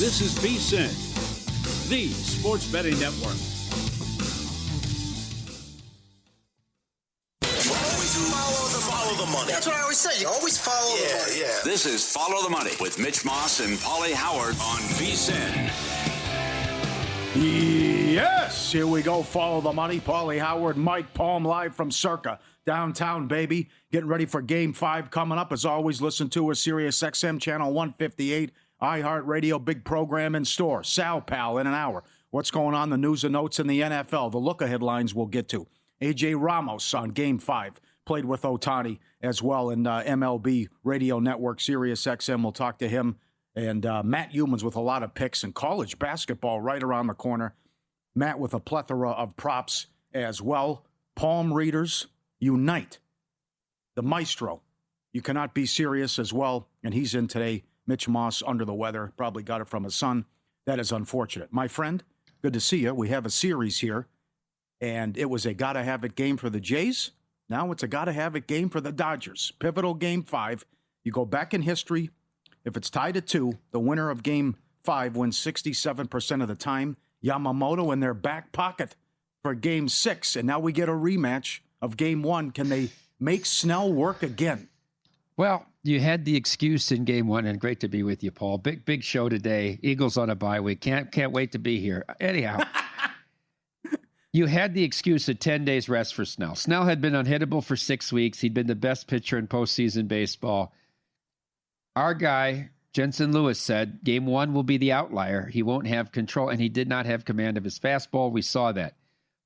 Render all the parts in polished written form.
This is VSiN, the sports betting network. Follow the money. That's what I always say. You always follow the money. Yeah. This is Follow the Money with Mitch Moss and Pauly Howard on VSiN. Yes, here we go. Follow the Money. Pauly Howard, Mike Palm, live from Circa, downtown, baby. Getting ready for Game 5 coming up. As always, listen to us, Sirius XM Channel 158, iHeartRadio, big program in store. Sal Pal in an hour. What's going on, the news and notes in the NFL, the look ahead lines we'll get to. A.J. Ramos on Game 5. Played with Ohtani as well in MLB Radio Network, Sirius XM. We'll talk to him. And Matt Humans with a lot of picks and college basketball right around the corner. Matt with a plethora of props as well. Palm readers, unite. The Maestro. You cannot be serious as well. And he's in today. Mitch Moss under the weather. Probably got it from his son. That is unfortunate. My friend, good to see you. We have a series here. And it was a gotta-have-it game for the Jays. Now it's a gotta-have-it game for the Dodgers. Pivotal Game 5. You go back in history. If it's tied at 2, the winner of Game 5 wins 67% of the time. Yamamoto in their back pocket for Game 6. And now we get a rematch of Game 1. Can they make Snell work again? Well, you had the excuse in Game 1, and great to be with you, Paul. Big show today. Eagles on a bye week. Can't wait to be here. Anyhow. You had the excuse of 10 days rest for Snell. Snell had been unhittable for 6 weeks. He'd been the best pitcher in postseason baseball. Our guy, Jensen Lewis, said Game 1 will be the outlier. He won't have control, and he did not have command of his fastball. We saw that.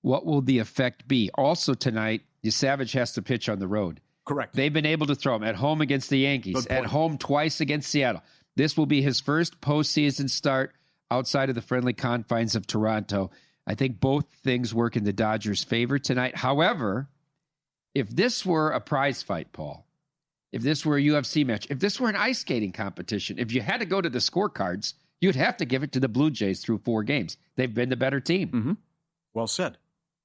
What will the effect be? Also tonight, Savage has to pitch on the road. Correct. They've been able to throw him at home against the Yankees, at home twice against Seattle. This will be his first postseason start outside of the friendly confines of Toronto. I think both things work in the Dodgers' favor tonight. However, if this were a prize fight, Paul, if this were a UFC match, if this were an ice skating competition, if you had to go to the scorecards, you'd have to give it to the Blue Jays through 4 games. They've been the better team. Mm-hmm. Well said.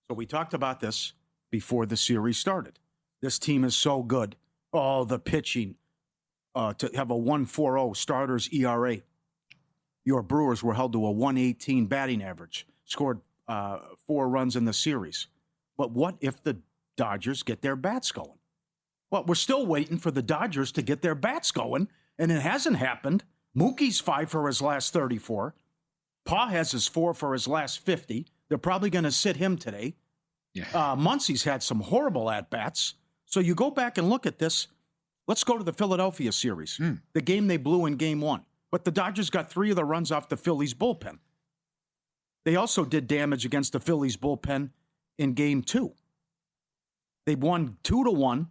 So we talked about this before the series started. This team is so good. Oh, the pitching. To have a 1.40 starters ERA. Your Brewers were held to a 1.18 batting average. Scored 4 runs in the series. But what if the Dodgers get their bats going? Well, we're still waiting for the Dodgers to get their bats going, and it hasn't happened. Mookie's 5 for his last 34. Pa has his 4 for his last 50. They're probably going to sit him today. Yeah. Muncie's had some horrible at-bats. So you go back and look at this. Let's go to the Philadelphia series, the game they blew in Game 1. But the Dodgers got 3 of the runs off the Phillies' bullpen. They also did damage against the Phillies' bullpen in Game 2. They won 2-1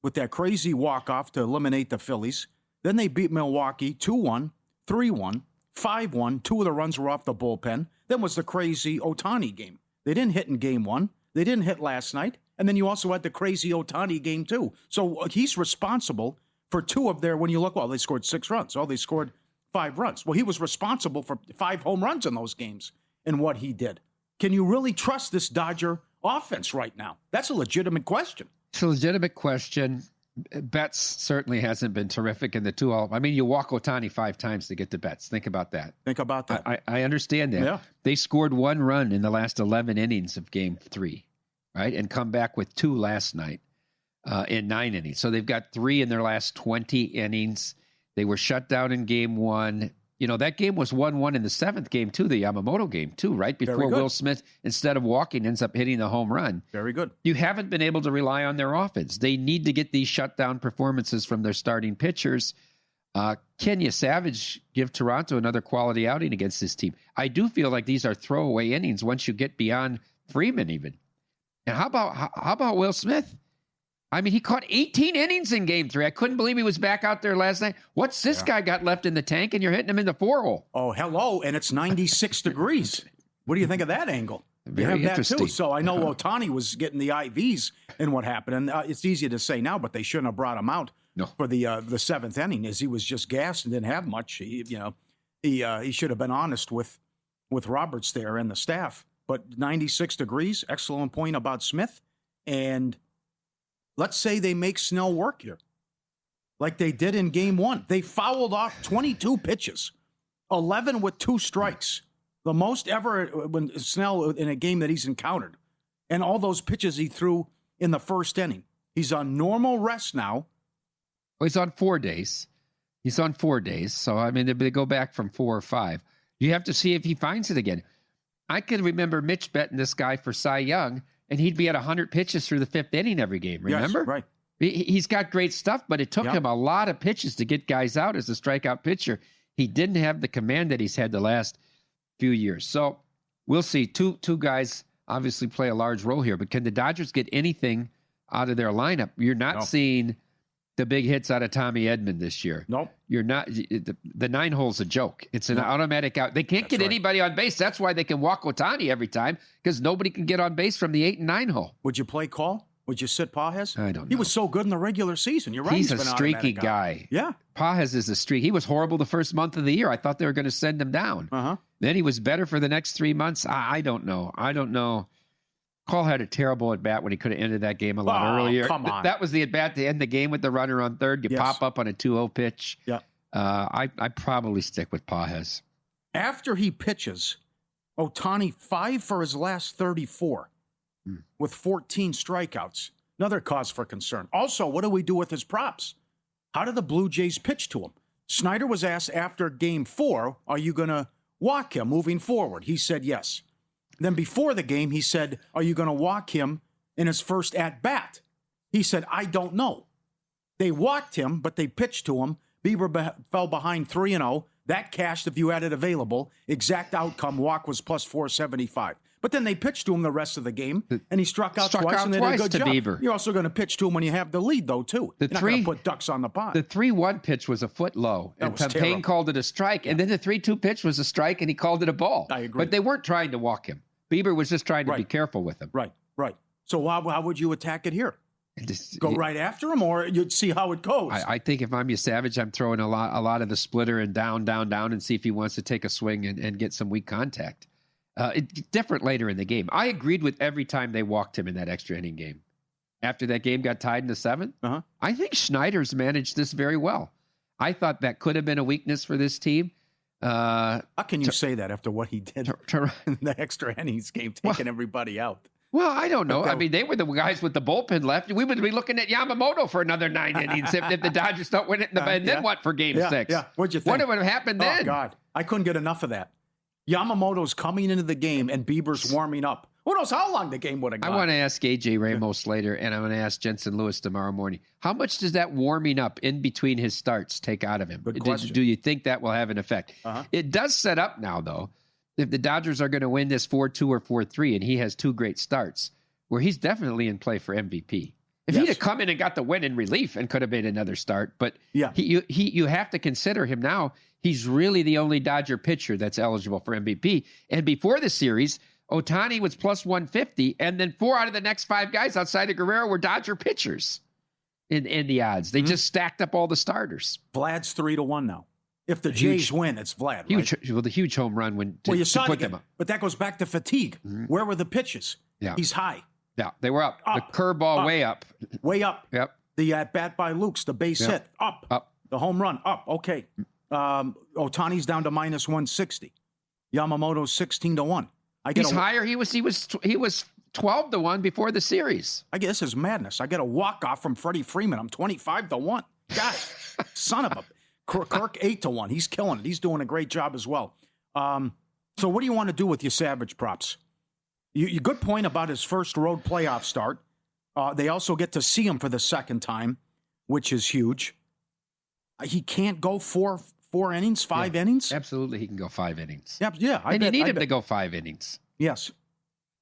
with that crazy walk-off to eliminate the Phillies. Then they beat Milwaukee 2-1, 3-1, 5-1. 2 of the runs were off the bullpen. Then was the crazy Ohtani game. They didn't hit in Game 1. They didn't hit last night. And then you also had the crazy Ohtani game, too. So he's responsible for 2 of their, when you look, well, they scored 6 runs. Oh, they scored 5 runs. Well, he was responsible for 5 home runs in those games and what he did. Can you really trust this Dodger offense right now? That's a legitimate question. It's a legitimate question. Betts certainly hasn't been terrific in the 2. I mean, you walk Ohtani 5 times to get to Betts. Think about that. Think about that. I understand that. Yeah. They scored 1 run in the last 11 innings of Game 3, right? And come back with 2 last night in 9 innings. So they've got 3 in their last 20 innings. They were shut down in Game 1. You know, that game was 1-1 in the 7th game, too, the Yamamoto game, too, right? Before Will Smith, instead of walking, ends up hitting the home run. Very good. You haven't been able to rely on their offense. They need to get these shutdown performances from their starting pitchers. Can you, Savage, give Toronto another quality outing against this team? I do feel like these are throwaway innings once you get beyond Freeman even. And how about Will Smith? I mean, he caught 18 innings in Game 3. I couldn't believe he was back out there last night. What's this guy got left in the tank, and you're hitting him in the 4-hole? Oh, hello, and it's 96 degrees. What do you think of that angle? Very interesting. That too. So I know Ohtani was getting the IVs and what happened, and it's easy to say now, but they shouldn't have brought him out for the 7th inning, as he was just gassed and didn't have much. He should have been honest with Roberts there and the staff. But 96 degrees, excellent point about Smith, and let's say they make Snell work here. like they did in game one. They fouled off 22 pitches, 11 with 2 strikes, the most ever when Snell in a game that he's encountered. And all those pitches he threw in the first inning. He's on normal rest now. Well, he's on 4 days. He's on 4 days. So, I mean, they go back from 4 or 5. You have to see if he finds it again. I can remember Mitch betting this guy for Cy Young, and he'd be at 100 pitches through the 5th inning every game. Remember? Yes, right. He's got great stuff, but it took him a lot of pitches to get guys out as a strikeout pitcher. He didn't have the command that he's had the last few years. So we'll see. Two guys obviously play a large role here, but can the Dodgers get anything out of their lineup? You're not seeing the big hits out of Tommy Edman this year. Nope. You're not. The 9 hole's a joke. It's an automatic out. They can't get anybody on base. That's why they can walk Ohtani every time, because nobody can get on base from the 8 and 9 hole. Would you play call? Would you sit Pages? I don't know. He was so good in the regular season. You're right. He's a been streaky automatic guy. Yeah. Pages is a streak. He was horrible the first month of the year. I thought they were going to send him down. Then he was better for the next 3 months. I don't know. Cole had a terrible at-bat when he could have ended that game a lot earlier. Come on. That was the at-bat to end the game with the runner on third. You pop up on a 2-0 pitch. Yeah. I probably stick with Pages. After he pitches, Ohtani 5 for his last 34 with 14 strikeouts. Another cause for concern. Also, what do we do with his props? How do the Blue Jays pitch to him? Snyder was asked after game 4, are you going to walk him moving forward? He said yes. Then before the game, he said, are you going to walk him in his first at-bat? He said, I don't know. They walked him, but they pitched to him. Bieber fell behind 3-0. That cashed if you had it available. Exact outcome, walk was plus 475. But then they pitched to him the rest of the game, and he struck out twice, and they did a good job. Bieber. You're also going to pitch to him when you have the lead, though, too. You're not going to put ducks on the pond. The 3-1 pitch was a foot low, and Payne called it a strike, and then the 3-2 pitch was a strike, and he called it a ball. I agree. But they weren't trying to walk him. Bieber was just trying to be careful with him. Right. So how would you attack it here? Go right after him, or you'd see how it goes? I think if I'm Savage, I'm throwing a lot of the splitter and down, and see if he wants to take a swing and get some weak contact. It's different later in the game. I agreed with every time they walked him in that extra inning game. After that game got tied in the 7th, I think Schneider's managed this very well. I thought that could have been a weakness for this team. How can you say that after what he did in the extra innings game, taking everybody out? Well, I don't know. I mean, they were the guys with the bullpen left. We would be looking at Yamamoto for another 9 innings if the Dodgers don't win it. And then what for game 6? Yeah. What'd you think? What would have happened then? Oh, God. I couldn't get enough of that. Yamamoto's coming into the game, and Bieber's warming up. Who knows how long the game would have gone? I want to ask AJ Ramos later, and I'm going to ask Jensen Lewis tomorrow morning. How much does that warming up in between his starts take out of him? Good question. Do you think that will have an effect? It does set up now, though, if the Dodgers are going to win this 4-2 or 4-3, and he has 2 great starts, where he's definitely in play for MVP. If he'd have come in and got the win in relief and could have made another start, but you have to consider him now. He's really the only Dodger pitcher that's eligible for MVP. And before the series, Ohtani was plus 150, and then 4 out of the next 5 guys outside of Guerrero were Dodger pitchers in the odds. They just stacked up all the starters. Vlad's 3-1 now. If the Jays win, it's Vlad, right? The huge home run you saw put them up. But that goes back to fatigue. Where were the pitches? Yeah. He's high. Yeah, they were up. The curveball way up. Way up. Yep. The at-bat by Lukes, the base hit, up. The home run, up. Okay. Ohtani's down to minus 160. Yamamoto's 16-1. He's higher. He was 12-1 before the series. I guess this is madness. I get a walk-off from Freddie Freeman. I'm 25-1. God, son of a... Kirk 8-1. He's killing it. He's doing a great job as well. So what do you want to do with your Savage props? You good point about his first road playoff start. They also get to see him for the second time, which is huge. He can't go four innings, 5 innings? Absolutely, he can go 5 innings. Yeah. You need him to go 5 innings. Yes.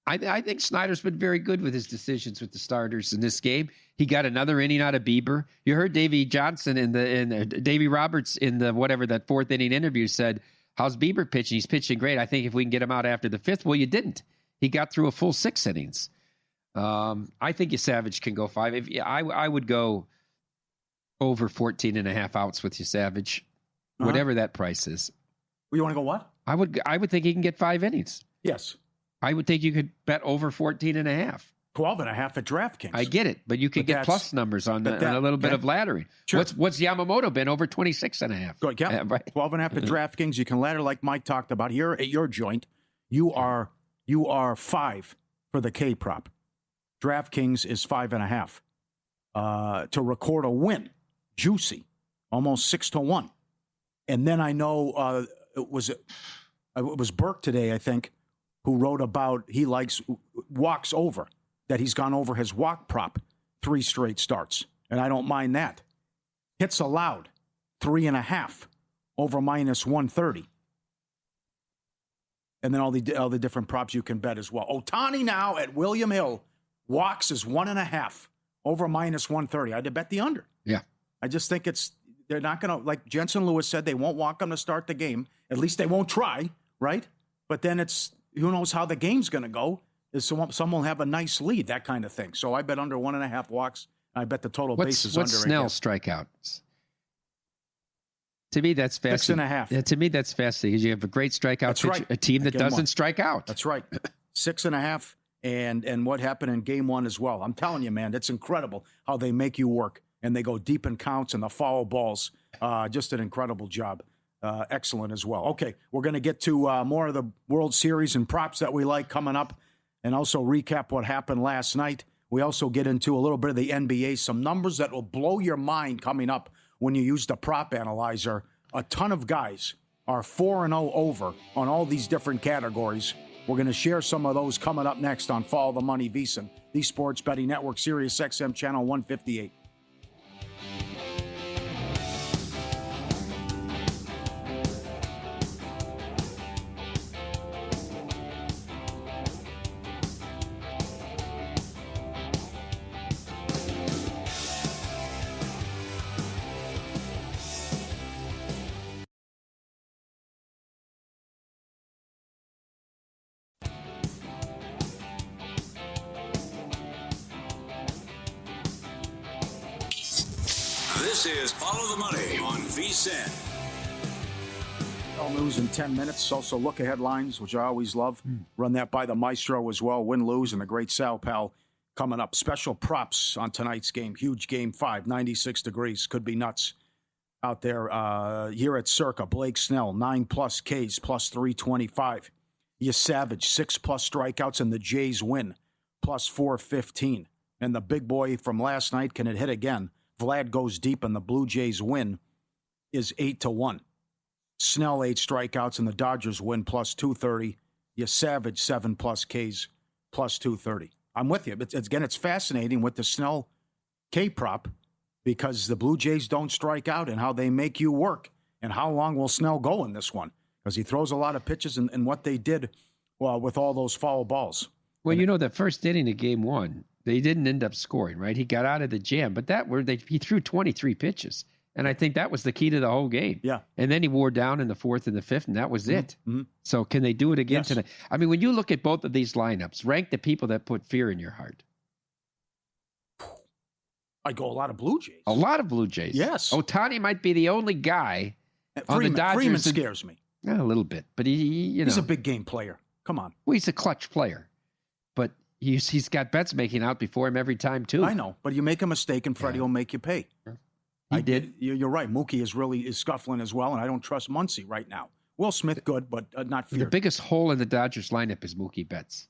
I think Snyder's been very good with his decisions with the starters in this game. He got another inning out of Bieber. You heard Davey Roberts in the whatever that 4th inning interview said, "How's Bieber pitching? He's pitching great. I think if we can get him out after the 5th." Well, you didn't. He got through a full 6 innings. I think Savage can go 5. I would go over 14.5 outs with Savage, whatever that price is. Well, you want to go what? I would think he can get 5 innings. Yes. I would think you could bet over 14.5. 12.5 at DraftKings. I get it, but you could get plus numbers on a little bit of laddering. Sure. What's Yamamoto been over 26.5? Good, yeah. Right. 12.5 at DraftKings. You can ladder like Mike talked about. Here at your joint, you are 5 for the K prop. DraftKings is 5.5. To record a win, juicy, almost 6-1. And then I know it was Burke today, I think, who wrote about he likes walks over, that he's gone over his walk prop 3 straight starts. And I don't mind that. Hits allowed, 3.5 over -130. And then all the different props you can bet as well. Ohtani now at William Hill, walks is 1.5 over -130. I had to bet the under. Yeah. I just think they're not going to, like Jensen Lewis said, they won't walk him to start the game. At least they won't try, right? But then who knows how the game's going to go. Someone will have a nice lead, that kind of thing. So I bet under 1.5 walks. I bet the total bases what's under. Snell's strikeouts? To me, that's fascinating. 6.5. Yeah, to me, that's fascinating because you have a great strikeout pitcher, right. a team that doesn't strike out. That's right. 6.5. And what happened in game 1 as well. I'm telling you, man, it's incredible how they make you work. And they go deep in counts and the foul balls. Just an incredible job. Excellent as well. Okay, we're going to get to more of the World Series and props that we like coming up, and also recap what happened last night. We also get into a little bit of the NBA, some numbers that will blow your mind coming up when you use the prop analyzer. A ton of guys are 4-0 over on all these different categories. We're going to share some of those coming up next on Follow the Money VSiN, the Sports Betting Network, Sirius XM Channel 158. This is Follow the Money on VSiN. All news in 10 minutes. Also look ahead lines, which I always love. Run that by the Maestro as well. Win, lose, and the great Sal Pal coming up. Special props on tonight's game. Huge game 5, 96 degrees. Could be nuts out there here at Circa. Blake Snell, 9+ Ks, plus 325. You Savage, 6+ strikeouts, and the Jays win, plus 415. And the big boy from last night, can it hit again? Vlad goes deep, and the Blue Jays win is 8-1. Snell, 8 strikeouts, and the Dodgers win, plus 230. You Savage, 7+ Ks, plus 230. I'm with you. It's fascinating with the Snell K prop because the Blue Jays don't strike out and how they make you work. And how long will Snell go in this one? Because he throws a lot of pitches, and what they did with all those foul balls. Well, the first inning of game 1, they didn't end up scoring, right? He got out of the jam, but he threw 23 pitches. And I think that was the key to the whole game. Yeah. And then he wore down in the 4th and the 5th, and that was it. Mm-hmm. So can they do it again tonight? I mean, when you look at both of these lineups, rank the people that put fear in your heart. I go a lot of Blue Jays. A lot of Blue Jays. Yes. Ohtani might be the only guy on the Dodgers. Freeman scares me. A little bit, but he's a big game player. Come on. Well, he's a clutch player, but he's got bets making out before him every time too. I know, but you make a mistake and Freddie will make you pay. He did. You're right. Mookie is scuffling as well, and I don't trust Muncy right now. Will Smith, good, but not feared. The biggest hole in the Dodgers lineup is Mookie Betts.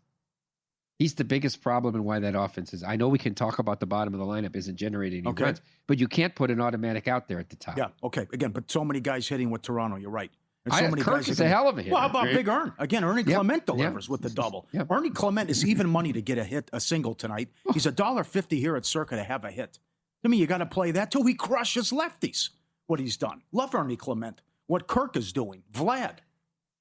He's the biggest problem in why that offense is. I know we can talk about the bottom of the lineup isn't generating any runs, but you can't put an automatic out there at the top. Yeah, okay. Again, but so many guys hitting with Toronto, you're right. And so many Kirk guys is a hell of a hitter. Well, how about Big Ern? Again, Ernie Clement delivers with the double. Yep. Ernie Clement is even money to get a single tonight. He's $1.50 here at Circa to have a hit. To me, you got to play that too. He crushes lefties, what he's done. Love Ernie Clement. What Kirk is doing. Vlad.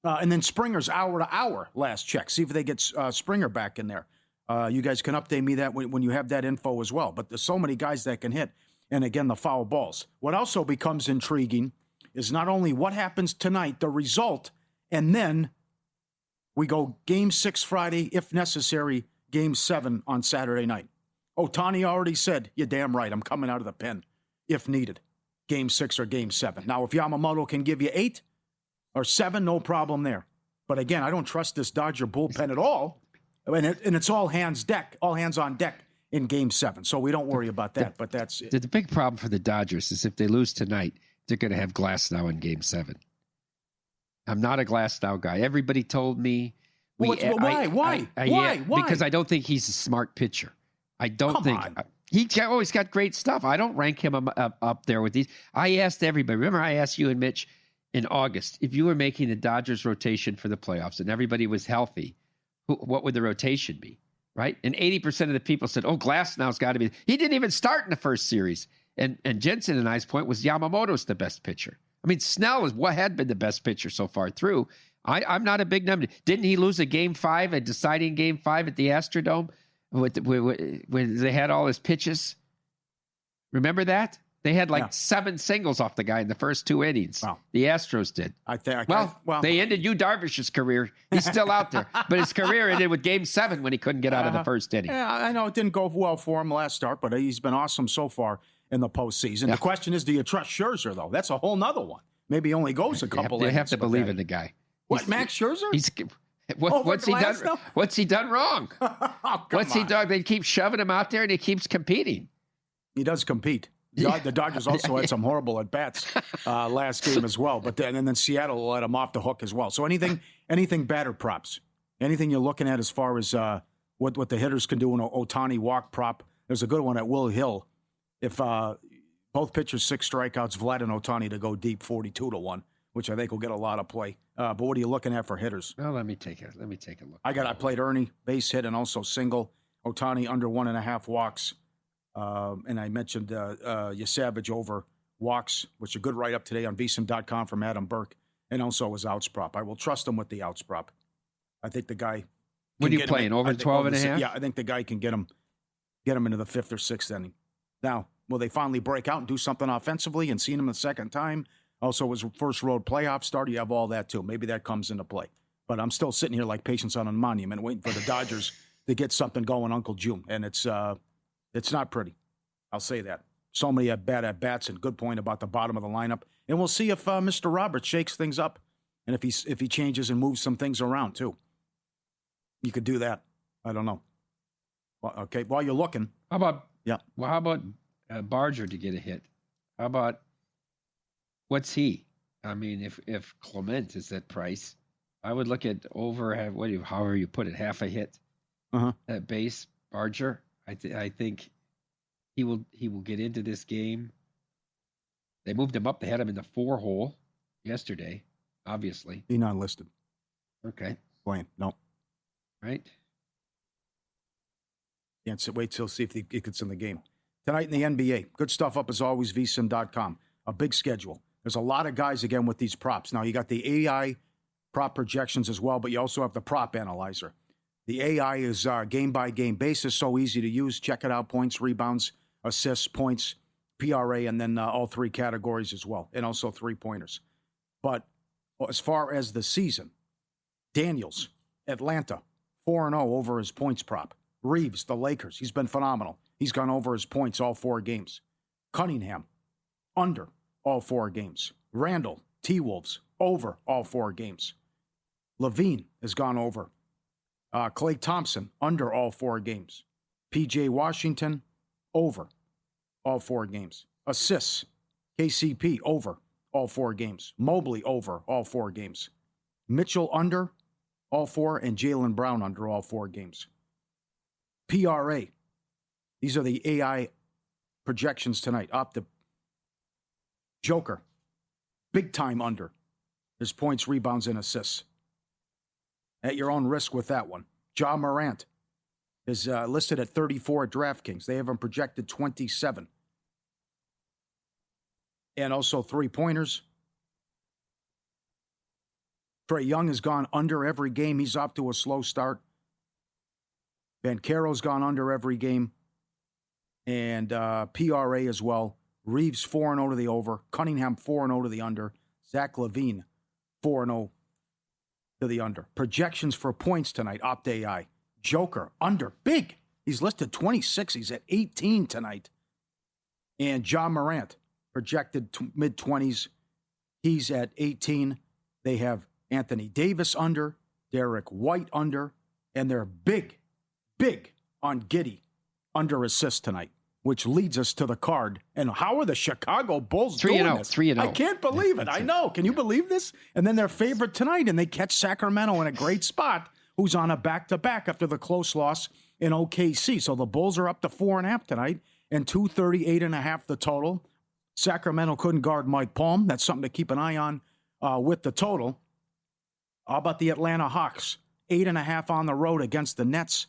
And then Springer's hour to hour last check. See if they get Springer back in there. You guys can update me that when you have that info as well. But there's so many guys that can hit. And again, the foul balls. What also becomes intriguing is not only what happens tonight, the result, and then we go Game 6 Friday, if necessary, Game 7 on Saturday night. Ohtani already said, you're damn right, I'm coming out of the pen if needed. Game 6 or Game 7. Now, if Yamamoto can give you 8 or 7, no problem there. But again, I don't trust this Dodger bullpen at all. And it's all hands on deck in Game 7. So we don't worry about that. But that's it. The big problem for the Dodgers is if they lose tonight, they're going to have Glasnow in Game 7. I'm not a Glasnow guy. Everybody told me. Why? Because I don't think he's a smart pitcher. I don't think. He's always got great stuff. I don't rank him up there with these. I asked everybody. Remember, I asked you and Mitch in August if you were making the Dodgers rotation for the playoffs and everybody was healthy, what would the rotation be? Right? And 80% of the people said, "Oh, Glasnow's got to be." He didn't even start in the first series. And Jensen and I's point was Yamamoto's the best pitcher. I mean, Snell had been the best pitcher so far through. I'm not a big number. Didn't he lose a deciding Game 5 at the Astrodome when they had all his pitches? Remember that? They had 7 singles off the guy in the first 2 innings. Wow. The Astros did. They ended Yu Darvish's career. He's still out there. But his career ended with Game 7 when he couldn't get out of the first inning. Yeah, I know it didn't go well for him last start, but he's been awesome so far in the postseason. The question is, do you trust Scherzer, though? That's a whole nother one. Maybe he only goes a couple innings. They have to believe in the guy. What, Max Scherzer? What's he done wrong? What's he done? They keep shoving him out there, and he keeps competing. He does compete. The Dodgers also had some horrible at-bats last game as well. But then Seattle let him off the hook as well. So anything batter props? Anything you're looking at as far as what the hitters can do in an Ohtani walk prop? There's a good one at Will Hill. If both pitchers 6 strikeouts, Vlad and Ohtani to go deep 42-1, which I think will get a lot of play. But what are you looking at for hitters? Well, let me take a look. I played Ernie, base hit, and also single. Ohtani under 1.5 walks. And I mentioned Yasavage over walks, which is a good write-up today on vsin.com from Adam Burke, and also his outs prop. I will trust him with the outs prop. I think the guy... What are you playing, over 12.5? Yeah, I think the guy can get him into the 5th or 6th inning. Now, will they finally break out and do something offensively and see him the second time? Also, his first road playoff start, you have all that too. Maybe that comes into play. But I'm still sitting here like Patience on a Monument waiting for the Dodgers to get something going Uncle June. And it's not pretty. I'll say that. So many bad at-bats, and good point about the bottom of the lineup. And we'll see if Mr. Roberts shakes things up and if he changes and moves some things around too. You could do that. I don't know. Well, okay, while you're looking. How about Barger to get a hit? How about what's he? I mean, if Clement is that price, I would look at however you put it, half a hit at base. Barger, I think he will get into this game. They moved him up. They had him in the 4 hole yesterday. Obviously, he's not listed. Okay, playing no. Right. Can't wait till see if he gets in the game. Tonight in the NBA, good stuff up as always, vsin.com. A big schedule. There's a lot of guys, again, with these props. Now, you got the AI prop projections as well, but you also have the prop analyzer. The AI is game-by-game basis, so easy to use. Check it out, points, rebounds, assists, points, PRA, and then all 3 categories as well, and also 3-pointers. But as far as the season, Daniels, Atlanta, 4-0 over his points prop. Reeves, the Lakers, he's been phenomenal. He's gone over his points all 4 games. Cunningham, under all 4 games. Randall, T-Wolves, over all 4 games. Levine has gone over. Klay Thompson, under all 4 games. P.J. Washington, over all 4 games. Assists, KCP, over all 4 games. Mobley, over all 4 games. Mitchell, under all 4, and Jaylen Brown, under all 4 games. PRA, these are the AI projections tonight. Joker, big time under his points, rebounds, and assists. At your own risk with that one. Ja Morant is listed at 34 at DraftKings. They have him projected 27. And also 3-pointers. Trae Young has gone under every game. He's off to a slow start. Banchero's gone under every game. And PRA as well. Reeves 4-0 to the over. Cunningham 4-0 to the under. Zach LaVine 4-0 to the under. Projections for points tonight, OptAI. Joker, under, big. He's listed 26. He's at 18 tonight. And Ja Morant, projected mid-20s. He's at 18. They have Anthony Davis under, Derek White under, and their big big on Giddey under assist tonight, which leads us to the card. And how are the Chicago Bulls doing this? 3-0. I can't believe it. I know. Can you believe this? And then they're favored tonight, and they catch Sacramento in a great spot, who's on a back-to-back after the close loss in OKC. So the Bulls are up to 4.5 tonight, and 238.5 the total. Sacramento couldn't guard Mike Palm. That's something to keep an eye on with the total. How about the Atlanta Hawks? 8.5 on the road against the Nets.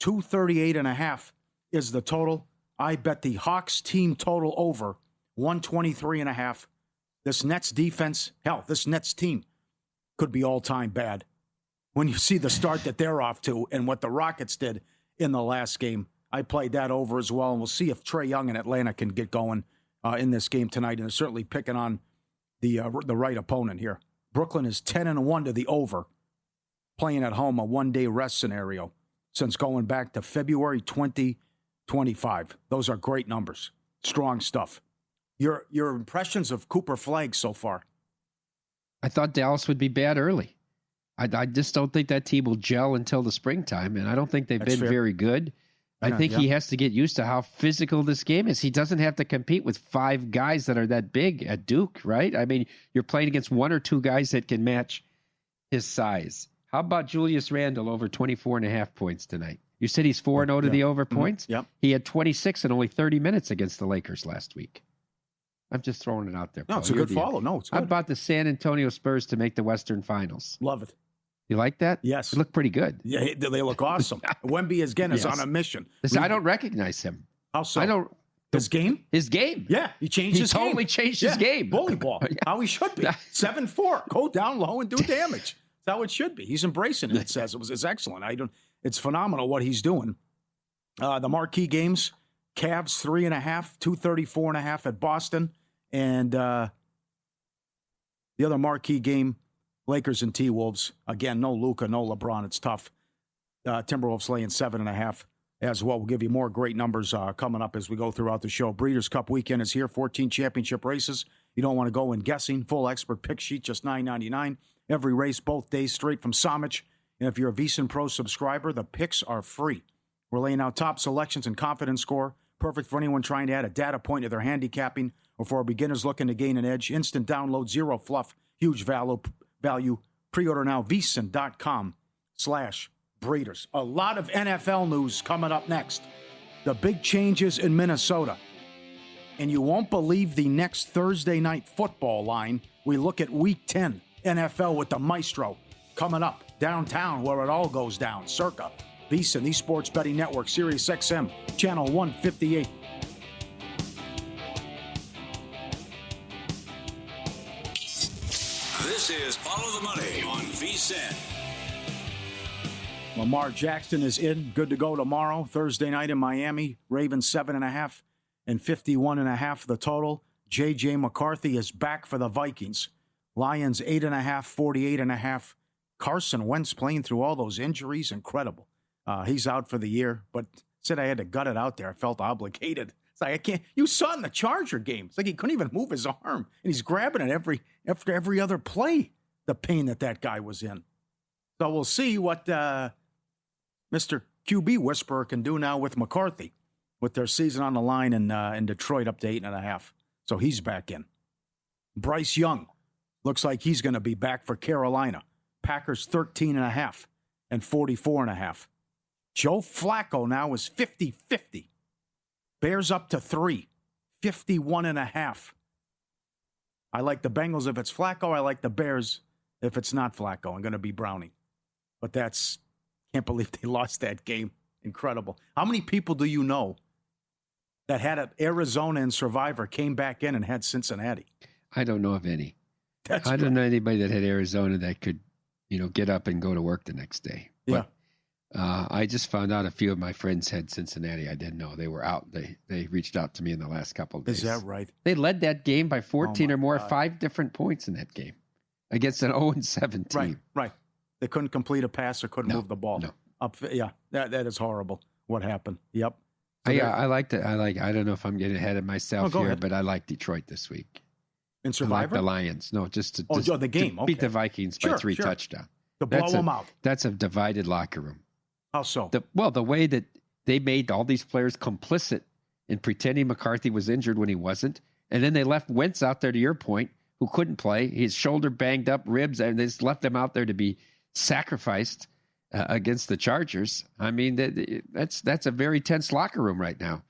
238.5 is the total. I bet the Hawks team total over 123.5. This Nets defense, this Nets team could be all-time bad. When you see the start that they're off to and what the Rockets did in the last game, I played that over as well. And we'll see if Trae Young and Atlanta can get going in this game tonight. And they're certainly picking on the right opponent here. Brooklyn is 10-1 to the over, playing at home, a one-day rest scenario since going back to February 2025. Those are great numbers. Strong stuff. Your impressions of Cooper Flagg so far? I thought Dallas would be bad early. I just don't think that team will gel until the springtime, and I don't think they've been very good. I think he has to get used to how physical this game is. He doesn't have to compete with 5 guys that are that big at Duke, right? I mean, you're playing against 1 or 2 guys that can match his size. How about Julius Randle over 24.5 points tonight? You said he's 4-0 to the over points? Yep. He had 26 in only 30 minutes against the Lakers last week. I'm just throwing it out there, Paul. No, it's a good follow. No, it's good. How about the San Antonio Spurs to make the Western Finals? Love it. You like that? Yes. They look pretty good. Yeah, they look awesome. Wemby, again, is on a mission. I don't recognize him. How so? I don't. His game? His game. Yeah, he changed his game. He totally changed his game. Bully ball. How he should be. 7-4. Go down low and do damage. That's how it should be. He's embracing it, it says. It's excellent. It's phenomenal what he's doing. The marquee games, Cavs 3.5, 234.5 at Boston. And the other marquee game, Lakers and T-Wolves. Again, no Luka, no LeBron. It's tough. Timberwolves laying 7.5 as well. We'll give you more great numbers coming up as we go throughout the show. Breeders' Cup weekend is here. 14 championship races. You don't want to go in guessing. Full expert pick sheet, just $9.99. Every race, both days, straight from Somich. And if you're a VSiN Pro subscriber, the picks are free. We're laying out top selections and confidence score. Perfect for anyone trying to add a data point to their handicapping or for beginners looking to gain an edge. Instant download, zero fluff, huge value. Pre-order now, vsin.com/breeders. A lot of NFL news coming up next. The big changes in Minnesota. And you won't believe the next Thursday night football line. We look at Week 10 NFL with the Maestro coming up downtown where it all goes down. Circa, VSiN, the Sports Betting Network, Sirius XM, Channel 158. This is Follow the Money on VSiN. Lamar Jackson is in. Good to go tomorrow. Thursday night in Miami. Ravens 7.5 and 51.5 the total. J.J. McCarthy is back for the Vikings. Lions 8.5, 48.5. Carson Wentz playing through all those injuries. Incredible. He's out for the year, but said I had to gut it out there. I felt obligated. It's like, I can't. You saw it in the Charger game. It's like he couldn't even move his arm, and he's grabbing it after every other play, the pain that guy was in. So we'll see what Mr. QB Whisperer can do now with McCarthy, with their season on the line in Detroit up to 8.5. So he's back in. Bryce Young looks like he's going to be back for Carolina. Packers 13.5 and 44.5. Joe Flacco now is 50-50. Bears up to 3, 51.5. I like the Bengals if it's Flacco. I like the Bears if it's not Flacco. I'm going to be Browning. But can't believe they lost that game. Incredible. How many people do you know that had Arizona and Survivor came back in and had Cincinnati? I don't know of any. I don't know anybody that had Arizona that could, get up and go to work the next day. Yeah. I just found out a few of my friends had Cincinnati. I didn't know they were out. They reached out to me in the last couple of days. Is that right? They led that game by 14 or more, God. 5 different points in that game against an 0-7 team. Right. They couldn't complete a pass or couldn't move the ball. No. That is horrible. What happened? Yep. So I don't know if I'm getting ahead of myself here, but I like Detroit this week. In Survivor? I like the Lions. No, just to the game. To beat the Vikings by 3 touchdowns. To blow them out. That's a divided locker room. How so? The way that they made all these players complicit in pretending McCarthy was injured when he wasn't. And then they left Wentz out there, to your point, who couldn't play. His shoulder banged up, ribs, and they just left him out there to be sacrificed against the Chargers. I mean, that's a very tense locker room right now.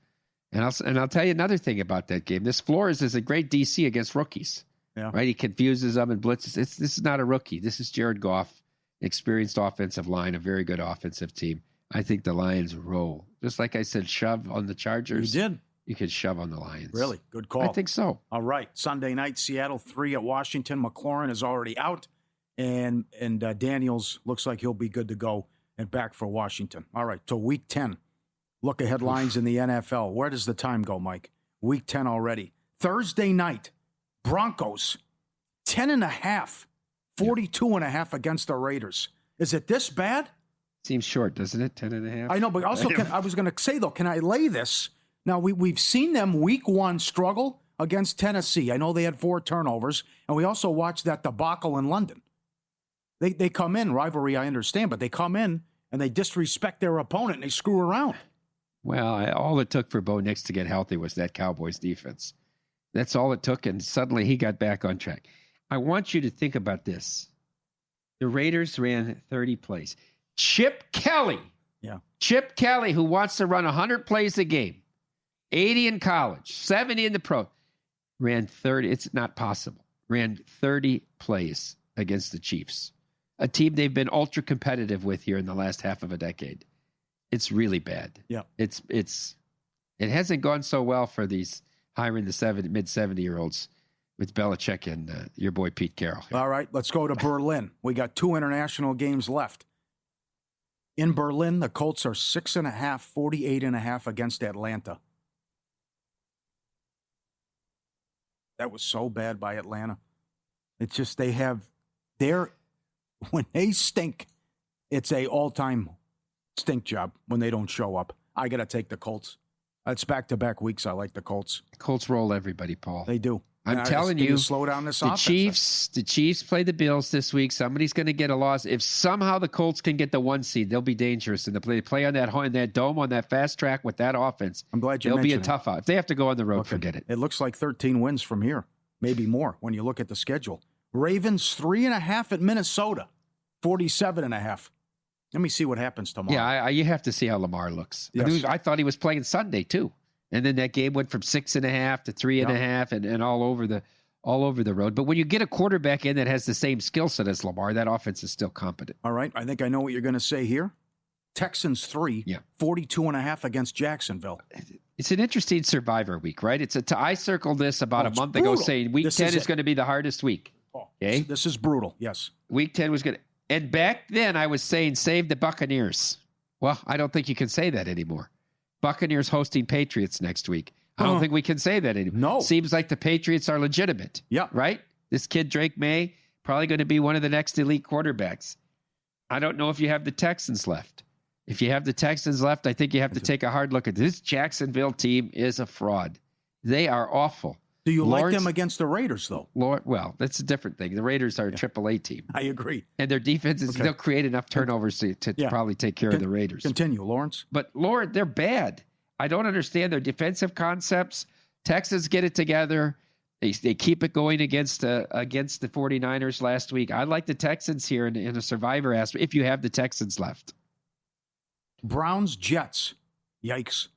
And I'll tell you another thing about that game. This Flores is a great DC against rookies. Yeah. Right? He confuses them and blitzes. This is not a rookie. This is Jared Goff, experienced offensive line, a very good offensive team. I think the Lions roll. Just like I said, shove on the Chargers. You did. You could shove on the Lions. Really? Good call. I think so. All right. Sunday night, Seattle 3 at Washington. McLaurin is already out. And Daniels looks like he'll be good to go and back for Washington. All right. So week 10. Look at headlines in the NFL. Where does the time go, Mike? Week 10 already. Thursday night, Broncos, 10.5, 42.5 against the Raiders. Is it this bad? Seems short, doesn't it? 10.5. I know, but also I was going to say, though, can I lay this? Now, we've seen them week 1 struggle against Tennessee. I know they had 4 turnovers, and we also watched that debacle in London. They come in, rivalry I understand, but they come in and they disrespect their opponent and they screw around. Well, all it took for Bo Nix to get healthy was that Cowboys defense. That's all it took, and suddenly he got back on track. I want you to think about this. The Raiders ran 30 plays. Chip Kelly, who wants to run 100 plays a game, 80 in college, 70 in the pro, ran 30. It's not possible. Ran 30 plays against the Chiefs, a team they've been ultra competitive with here in the last half of a decade. It's really bad. Yeah. It hasn't gone so well for these hiring the mid 70-year-olds with Belichick and your boy Pete Carroll. All right, let's go to Berlin. We got 2 international games left. In Berlin, the Colts are 6.5, 48.5 against Atlanta. That was so bad by Atlanta. It's just when they stink, it's a all-time stink job when they don't show up. I got to take the Colts. It's back-to-back weeks. I like the Colts. Colts roll everybody, Paul. They do. I'm telling you, slow down this the offense. The Chiefs play the Bills this week. Somebody's going to get a loss. If somehow the Colts can get the 1 seed, they'll be dangerous. And they play on that dome, on that fast track with that offense. I'm glad you mentioned it. They'll be a it. tough out. If they have to go on the road, forget it. It looks like 13 wins from here, maybe more when you look at the schedule. Ravens 3.5 at Minnesota, 47.5. Let me see what happens tomorrow. Yeah, you have to see how Lamar looks. Yes. I thought he was playing Sunday too, and then that game went from 6.5 to 3.5, and all over the road. But when you get a quarterback in that has the same skill set as Lamar, that offense is still competent. All right, I think I know what you're going to say here. Texans 3, 42.5 against Jacksonville. It's an interesting survivor week, right? I circled this about a month ago saying week 10 is going to be the hardest week. Okay? This is brutal, yes. Week 10 was good. And back then I was saying save the Buccaneers. Well, I don't think you can say that anymore. Buccaneers hosting Patriots next week. I don't think we can say that anymore. No. Seems like the Patriots are legitimate. Yeah. Right? This kid, Drake May, probably going to be one of the next elite quarterbacks. I don't know if you have the Texans left. If you have the Texans left, I think you have to take a hard look at this. Jacksonville team is a fraud. They are awful. Do you like them against the Raiders, though? Well, that's a different thing. The Raiders are a AAA team. I agree. And their defense is they'll create enough turnovers to probably take care of the Raiders. Continue, Lawrence. But, Lord, they're bad. I don't understand their defensive concepts. Texans get it together. They keep it going against the 49ers last week. I like the Texans here in a survivor aspect if you have the Texans left. Browns, Jets. Yikes.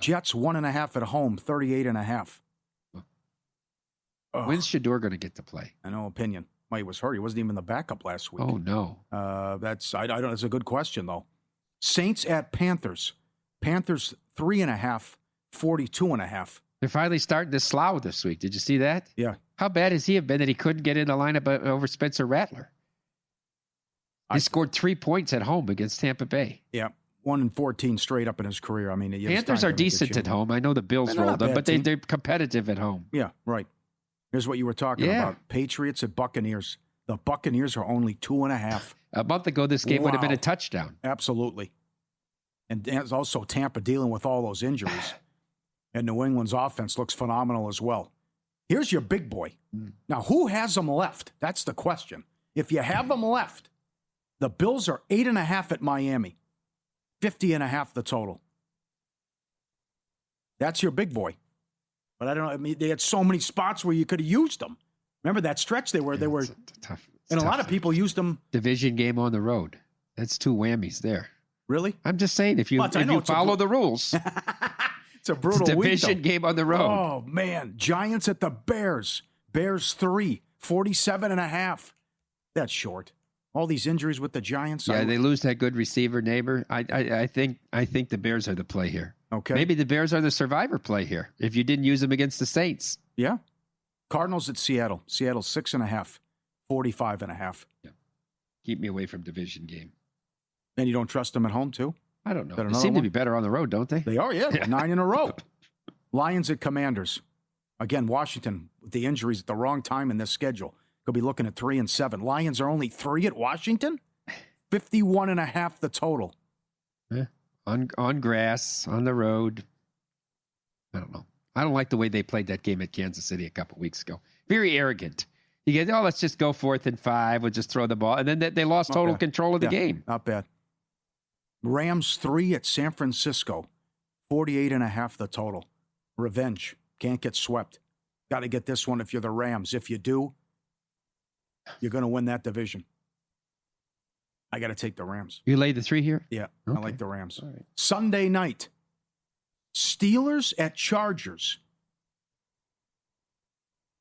Jets 1.5 at home, 38.5. When's Shador going to get to play? I know, opinion. Well, he was hurt. He wasn't even the backup last week. Oh, no. That's a good question, though. Saints at Panthers. Panthers 3.5, 42.5. They're finally starting to slough this week. Did you see that? Yeah. How bad has he have been that he couldn't get in the lineup over Spencer Rattler? He scored 3 points at home against Tampa Bay. Yeah. 1-14 straight up in his career. I mean, Panthers are decent at home. I know the Bills rolled them, but they're competitive at home. Yeah, right. Here's what you were talking about. Patriots at Buccaneers. The Buccaneers are only 2.5. A month ago, this game would have been a touchdown. Absolutely. And also Tampa dealing with all those injuries. And New England's offense looks phenomenal as well. Here's your big boy. Now, who has them left? That's the question. If you have them left, the Bills are 8.5 at Miami. 50.5 the total. That's your big boy. But I don't know. I mean, they had so many spots where you could have used them. Remember that stretch? They were tough. And a lot of people used them. Division game on the road. That's 2 whammies there. Really? I'm just saying, if you follow the rules. It's a brutal division week, game on the road. Oh, man. Giants at the Bears. Bears 3, 47.5. That's short. All these injuries with the Giants. Yeah, they lose that good receiver neighbor. I think the Bears are the play here. Okay. Maybe the Bears are the survivor play here if you didn't use them against the Saints. Yeah. Cardinals at Seattle. Seattle 6.5, 45.5. Yeah. Keep me away from division game. And you don't trust them at home, too? I don't know. They seem to be better on the road, don't they? They are, yeah. 9 in a row. Lions at Commanders. Again, Washington with the injuries at the wrong time in this schedule. Could be looking at 3-7. Lions are only 3 at Washington? 51.5 the total. Yeah. On grass, on the road. I don't know. I don't like the way they played that game at Kansas City a couple weeks ago. Very arrogant. You get, let's just go 4th and 5. We'll just throw the ball. And then they lost total control of the game. Not bad. Rams 3 at San Francisco. 48.5 the total. Revenge. Can't get swept. Got to get this one if you're the Rams. If you do, you're going to win that division. I got to take the Rams. You laid the 3 here? Yeah, okay. I like the Rams. All right. Sunday night. Steelers at Chargers.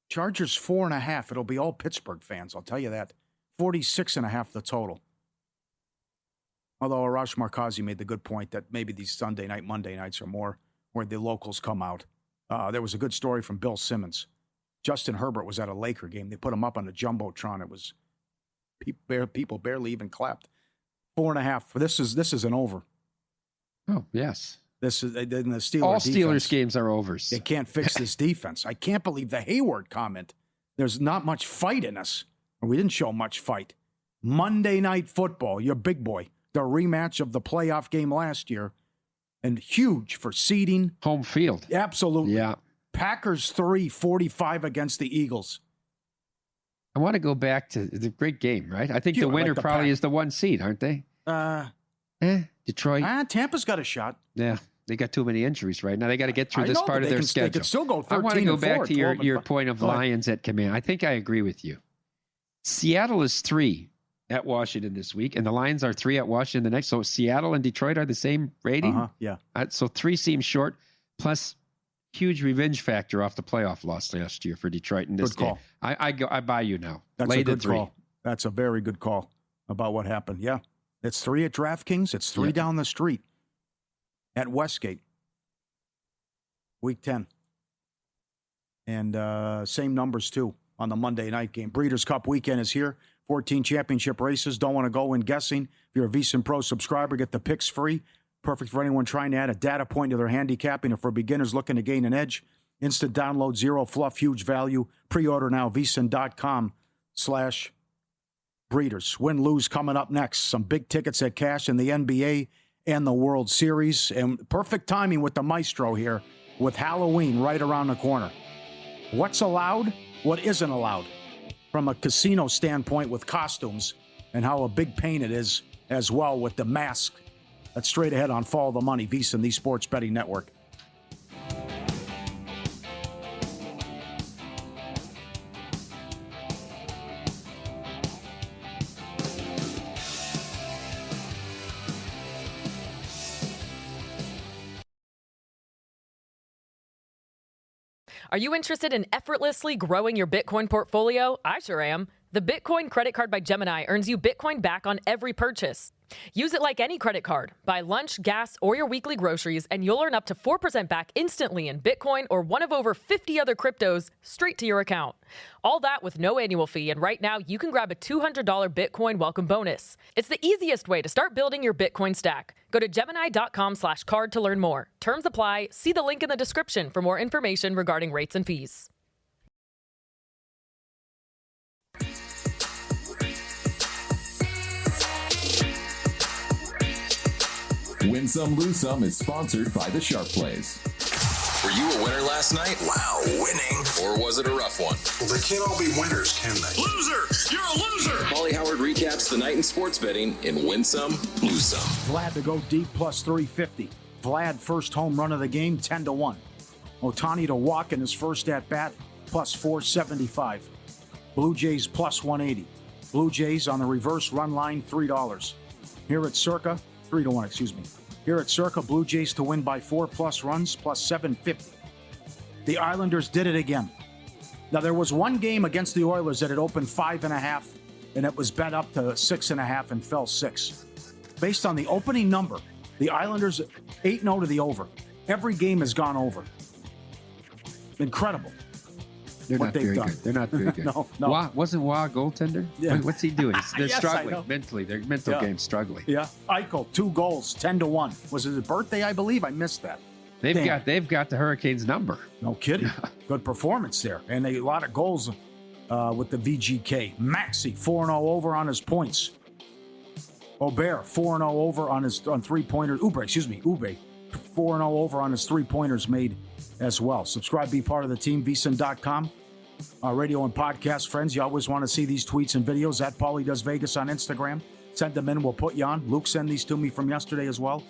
Chargers 4.5. It'll be all Pittsburgh fans, I'll tell you that. 46.5 the total. Although Arash Markazi made the good point that maybe these Sunday night, Monday nights are more where the locals come out. There was a good story from Bill Simmons. Justin Herbert was at a Laker game. They put him up on the Jumbotron. It was people barely even clapped. 4.5. This is an over. Oh, yes. This is the Steelers. All defense. Steelers games are overs. They can't fix this defense. I can't believe the Hayward comment. There's not much fight in us. We didn't show much fight. Monday Night Football, your big boy. The rematch of the playoff game last year. And huge for seeding. Home field. Absolutely. Yeah. Packers 3-45 against the Eagles. I want to go back to the great game, right? I think the winner probably is the 1 seed, aren't they? Detroit. Tampa's got a shot. Yeah. They got too many injuries right now. They got to get through this part of their schedule. They could still go 13 I want to go back 4, to your point of Lions at command. I think I agree with you. Seattle is 3 at Washington this week, and the Lions are 3 at Washington the next. So Seattle and Detroit are the same rating? Yeah. So 3 seems short, plus huge revenge factor off the playoff loss last year for Detroit in this game. I buy you now. That's a good call. That's a very good call about what happened. Yeah. It's 3 at DraftKings. It's 3 down the street at Westgate. Week 10. And same numbers, too, on the Monday night game. Breeders' Cup weekend is here. 14 championship races. Don't want to go in guessing. If you're a VSiN Pro subscriber, get the picks free. Perfect for anyone trying to add a data point to their handicapping or for beginners looking to gain an edge. Instant download, zero fluff, huge value. Pre-order now, vsin.com/breeders. Win-lose coming up next. Some big tickets at cash in the NBA and the World Series. And perfect timing with the Maestro here with Halloween right around the corner. What's allowed? What isn't allowed? From a casino standpoint with costumes and how a big pain it is as well with the mask. That's straight ahead on Follow the Money, VSiN, the Sports Betting Network. Are you interested in effortlessly growing your Bitcoin portfolio? I sure am. The Bitcoin credit card by Gemini earns you Bitcoin back on every purchase. Use it like any credit card. Buy lunch, gas, or your weekly groceries, and you'll earn up to 4% back instantly in Bitcoin or one of over 50 other cryptos straight to your account. All that with no annual fee, and right now you can grab a $200 Bitcoin welcome bonus. It's the easiest way to start building your Bitcoin stack. Go to Gemini.com/card to learn more. Terms apply. See the link in the description for more information regarding rates and fees. Win Some, Lose Some is sponsored by the Sharp Plays. Were you a winner last night? Wow, winning. Or was it a rough one? Well, they can't all be winners, can they? Loser! You're a loser! Pauly Howard recaps What's the night in sports betting in Win Some, Lose Some? Vlad to go deep plus 350. Vlad first home run of the game 10-1. Ohtani to walk in his first at bat plus 475. Blue Jays plus 180. Blue Jays on the reverse run line $3. Here at Circa 3-1. Excuse me. Here at Circa, Blue Jays to win by 4+ runs plus 750. The Islanders did it again. Now, there was one game against the Oilers that had opened 5.5, and it was bet up to 6.5 and fell 6. Based on the opening number, the Islanders 8-0 to the over. Every game has gone over. Incredible. They're not very good. They're not very good. No. Wasn't Wah a goaltender? Yeah. What's he doing? They're Yes, struggling mentally. Their mental game's struggling. Yeah. Eichel, 2 goals, 10-1. Was it his birthday, I believe? I missed that. They've got the Hurricanes' number. No kidding. Good performance there. And a lot of goals with the VGK. Maxey, 4-0 over on his points. Aubert, 4-0 over on 3-pointers. Ube, 4-0 over on his 3-pointers made as well. Subscribe, be part of the team, vsin.com. Radio and podcast friends, you always want to see these tweets and videos at Pauly Does Vegas on Instagram. Send them in, we'll put you on. Luke sent these to me from yesterday as well.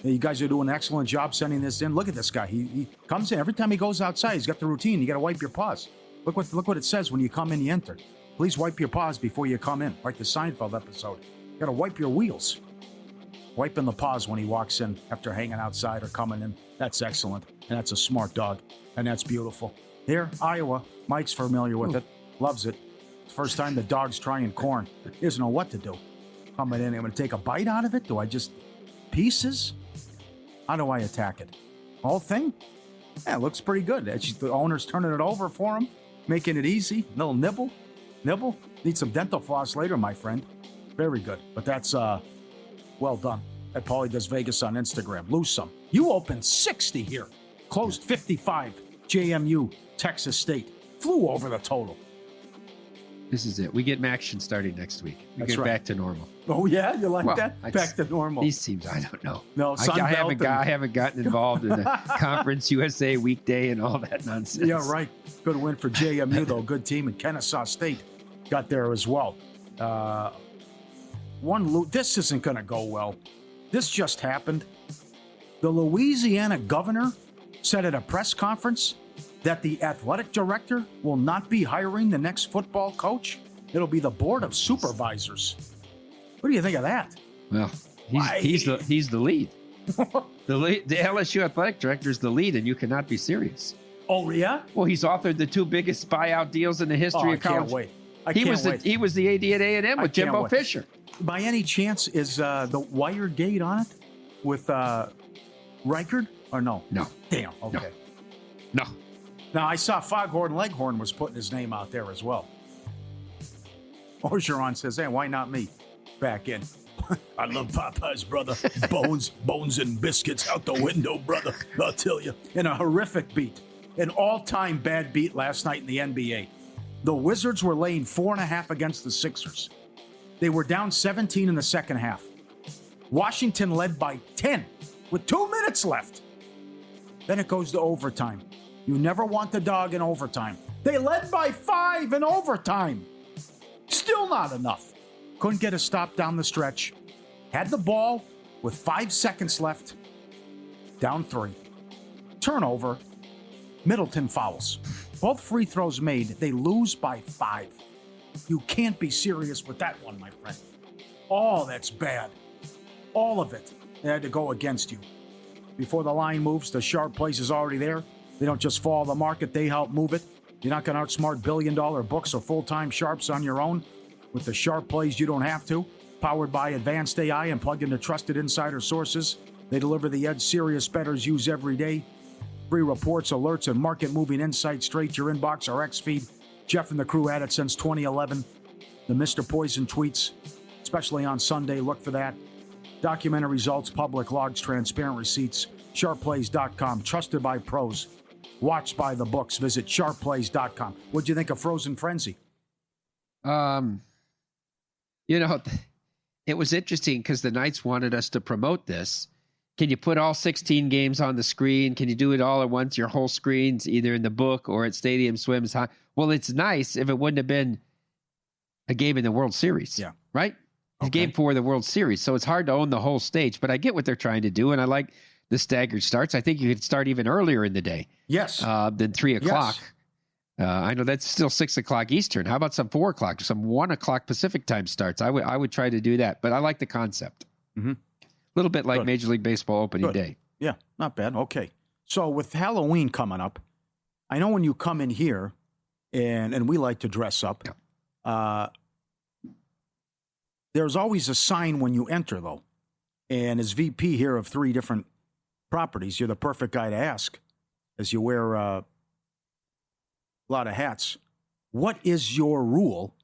You guys are doing an excellent job sending this in. Look at this guy. He comes in. Every time he goes outside, he's got the routine. You got to wipe your paws. Look what it says when you come in, you enter. Please wipe your paws before you come in, like the Seinfeld episode. You got to wipe your wheels. Wiping the paws when he walks in after hanging outside or coming in. That's excellent. And that's a smart dog. And that's beautiful. Here, Iowa. Mike's familiar with it. Loves it. First time the dog's trying corn. He doesn't know what to do. Coming in, I'm going to take a bite out of it? Do I just... pieces? How do I attack it? Whole thing? Yeah, it looks pretty good. The owner's turning it over for him, making it easy. Little nibble. Need some dental floss later, my friend. Very good. But that's well done. At Pauly Does Vegas on Instagram. Lose some. You opened 60 here. Closed 55. JMU, Texas State. Flew over the total. This is it. We get action starting next week. We That's get right. back to normal. Oh, yeah? You like that? Back to normal. These teams, I don't know. No, I haven't gotten involved in the Conference USA weekday and all that nonsense. Yeah, right. Good win for JMU, though. Good team. And Kennesaw State got there as well. This isn't going to go well. This just happened. The Louisiana governor said at a press conference that the athletic director will not be hiring the next football coach. It'll be the board of supervisors. What do you think of that? Well, he's the lead. The LSU athletic director is the lead, and you cannot be serious. Oh, yeah? Well, he's authored the 2 biggest buyout deals in the history of college. I can't wait. He was the AD at A&M with Jimbo Fisher. By any chance, is the wire gate on it with Reichard or no? No. Damn. Okay. No. Now, I saw Foghorn Leghorn was putting his name out there as well. Orgeron says, hey, why not me? Back in. I love Popeyes, brother. Bones and biscuits out the window, brother. I'll tell you. In a horrific beat. An all-time bad beat last night in the NBA. The Wizards were laying 4.5 against the Sixers. They were down 17 in the second half. Washington led by 10 with 2 minutes left. Then it goes to overtime. You never want the dog in overtime. They led by 5 in overtime. Still not enough. Couldn't get a stop down the stretch. Had the ball with 5 seconds left. Down 3. Turnover. Middleton fouls. Both free throws made. They lose by 5. You can't be serious with that one, my friend. Oh, that's bad. All of it. They had to go against you. Before the line moves, the sharp place is already there. They don't just follow the market, they help move it. You're not going to outsmart billion-dollar books or full-time sharps on your own. With the sharp plays, you don't have to. Powered by advanced AI and plugged into trusted insider sources. They deliver the edge serious bettors use every day. Free reports, alerts, and market-moving insights straight to your inbox or X-Feed. Jeff and the crew at it since 2011. The Mr. Poison tweets, especially on Sunday. Look for that. Documented results, public logs, transparent receipts. Sharpplays.com. Trusted by pros. Watched by the books. Visit sharpplays.com. What'd you think of Frozen Frenzy? It was interesting because the Knights wanted us to promote this. Can you put all 16 games on the screen? Can you do it all at once? Your whole screens, either in the book or at Stadium Swims. Well, it's nice if it wouldn't have been a game in the World Series. Yeah. Right? It's Game 4 of the World Series, so it's hard to own the whole stage. But I get what they're trying to do, and I like the staggered starts. I think you could start even earlier in the day. Yes. Than 3 o'clock. Yes. I know that's still 6 o'clock Eastern. How about some 4 o'clock, some 1 o'clock Pacific time starts? I would try to do that, but I like the concept. Mm-hmm. A little bit like Good. Major League Baseball opening day. Yeah, not bad. Okay. So with Halloween coming up, I know when you come in here, and we like to dress up, there's always a sign when you enter, though. And as VP here of 3 different properties, you're the perfect guy to ask, as you wear a lot of hats. What is your rule?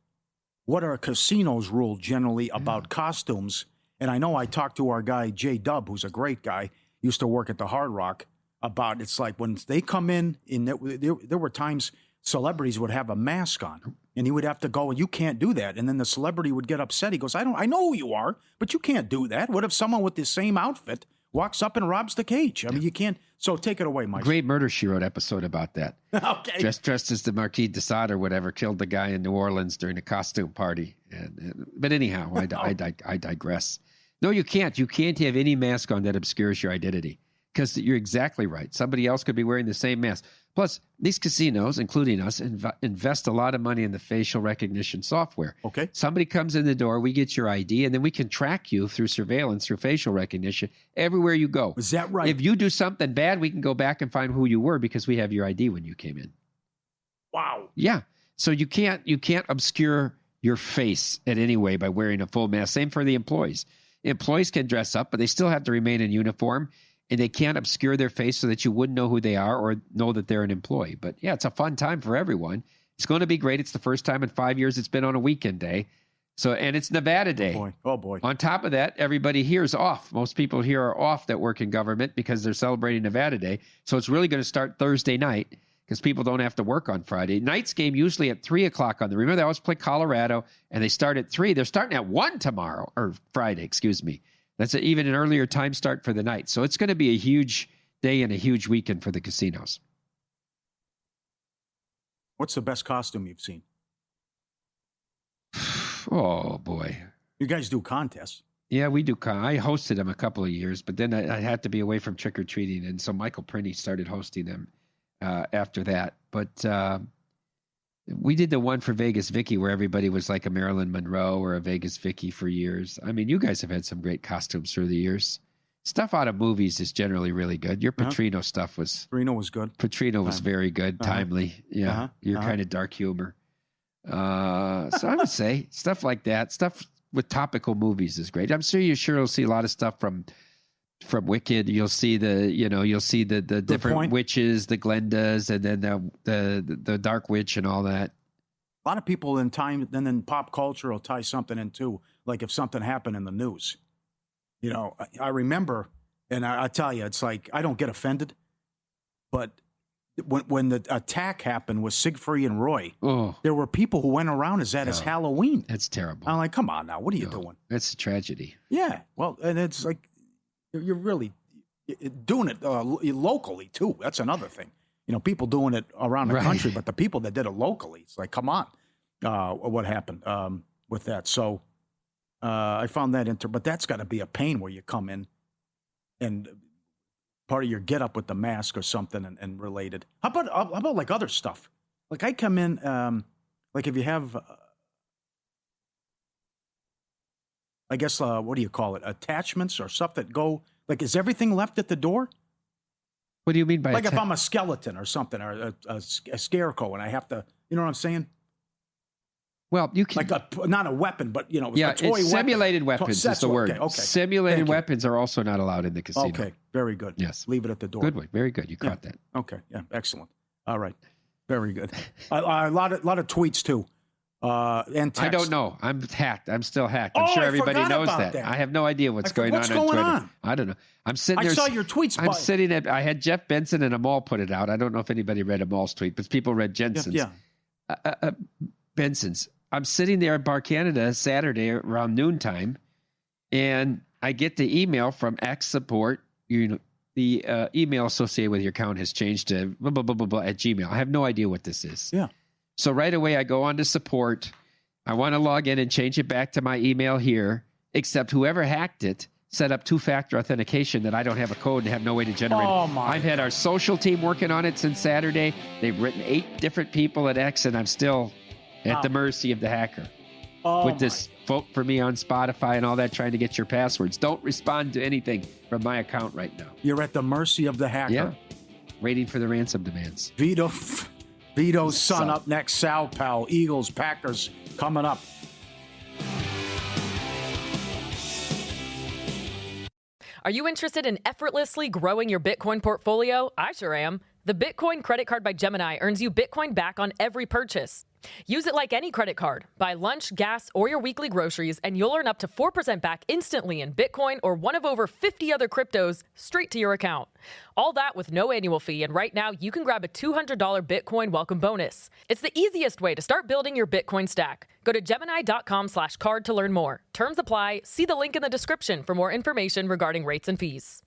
What are casinos' rule generally about costumes? And I know I talked to our guy, J Dub, who's a great guy, used to work at the Hard Rock, about it's like when they come in, there were times celebrities would have a mask on, and he would have to go, and you can't do that. And then the celebrity would get upset. He goes, I know who you are, but you can't do that. What if someone with the same outfit walks up and robs the cage? I mean, you can't. So take it away, Mike. Great Murder, She Wrote episode about that. Okay. Dressed as the Marquis de Sade or whatever killed the guy in New Orleans during a costume party. But anyhow, I digress. No, you can't. You can't have any mask on that obscures your identity, because you're exactly right. Somebody else could be wearing the same mask. Plus, these casinos, including us, invest a lot of money in the facial recognition software. Okay. Somebody comes in the door, we get your ID, and then we can track you through surveillance, through facial recognition, everywhere you go. Is that right? If you do something bad, we can go back and find who you were because we have your ID when you came in. Wow. Yeah. So you can't obscure your face in any way by wearing a full mask. Same for the employees. Employees can dress up, but they still have to remain in uniform. And they can't obscure their face so that you wouldn't know who they are or know that they're an employee. But yeah, it's a fun time for everyone. It's going to be great. It's the first time in 5 years it's been on a weekend day. So, and it's Nevada Day. Oh boy. On top of that, everybody here is off. Most people here are off that work in government because they're celebrating Nevada Day. So it's really going to start Thursday night because people don't have to work on Friday. Night's game usually at 3 o'clock remember they always play Colorado and they start at 3. They're starting at 1 tomorrow, or Friday, excuse me. That's even an earlier time start for the night. So it's going to be a huge day and a huge weekend for the casinos. What's the best costume you've seen? Oh, boy. You guys do contests. Yeah, we do. I hosted them a couple of years, but then I had to be away from trick-or-treating. And so Michael Prinny started hosting them after that. But we did the one for Vegas Vicky where everybody was like a Marilyn Monroe or a Vegas Vicky for years. I mean, you guys have had some great costumes through the years. Stuff out of movies is generally really good. Your Petrino stuff was... Petrino was good. Petrino was very good, timely. Yeah, your kind of dark humor. So I would say stuff like that, stuff with topical movies is great. I'm sure you'll see a lot of stuff from Wicked. You'll see the different witches, the Glendas, and then the Dark Witch and all that. A lot of people in pop culture will tie something in too, like if something happened in the news. You know, I remember, and I tell you, it's like I don't get offended, but when the attack happened with Siegfried and Roy, there were people who went around as Halloween. That's terrible. I'm like, come on now, what are you doing? That's a tragedy. Yeah, well, and it's like you're really doing it locally too. That's another thing. You know, people doing it around the country, but the people that did it locally, it's like, come on, what happened with that? So I found that but that's got to be a pain where you come in and part of your get up with the mask or something and related. How about like other stuff? Like I come in, like if you have, I guess, what do you call it? Attachments or stuff that go, like, is everything left at the door? What do you mean by like if I'm a skeleton or something or a scarecrow and I have to, you know what I'm saying? Well, you can not a weapon, but a toy it's simulated weapon. weapons is the word. Okay. Simulated weapons are also not allowed in the casino. Okay, very good. Yes, leave it at the door. Good one, very good. You caught that. Okay, yeah, excellent. All right, very good. A lot of tweets too, and text. I don't know. I'm hacked. I'm still hacked. I'm sure everybody knows that. I have no idea what's going on Twitter. I don't know. I'm sitting there. I saw your tweets. I had Jeff Benson and Amal put it out. I don't know if anybody read Amal's tweet, but people read Jensen's. Yeah. Benson's. I'm sitting there at Bar Canada Saturday around noontime, and I get the email from X Support. The email associated with your account has changed to blah, blah, blah, blah, blah at Gmail. I have no idea what this is. Yeah. So right away I go on to support, I want to log in and change it back to my email here, except whoever hacked it set up two-factor authentication that I don't have a code and have no way to generate. Oh, my. I've had our social team working on it since Saturday. They've written 8 different people at X, and I'm still at the mercy of the hacker. With this vote for me on Spotify and all that, trying to get your passwords. Don't respond to anything from my account right now. You're at the mercy of the hacker. Yeah. Waiting for the ransom demands. Vito's son up next. Sal Pal. Eagles, Packers coming up. Are you interested in effortlessly growing your Bitcoin portfolio? I sure am. The Bitcoin credit card by Gemini earns you Bitcoin back on every purchase. Use it like any credit card. Buy lunch, gas, or your weekly groceries, and you'll earn up to 4% back instantly in Bitcoin or one of over 50 other cryptos straight to your account. All that with no annual fee, and right now you can grab a $200 Bitcoin welcome bonus. It's the easiest way to start building your Bitcoin stack. Go to Gemini.com/card to learn more. Terms apply. See the link in the description for more information regarding rates and fees.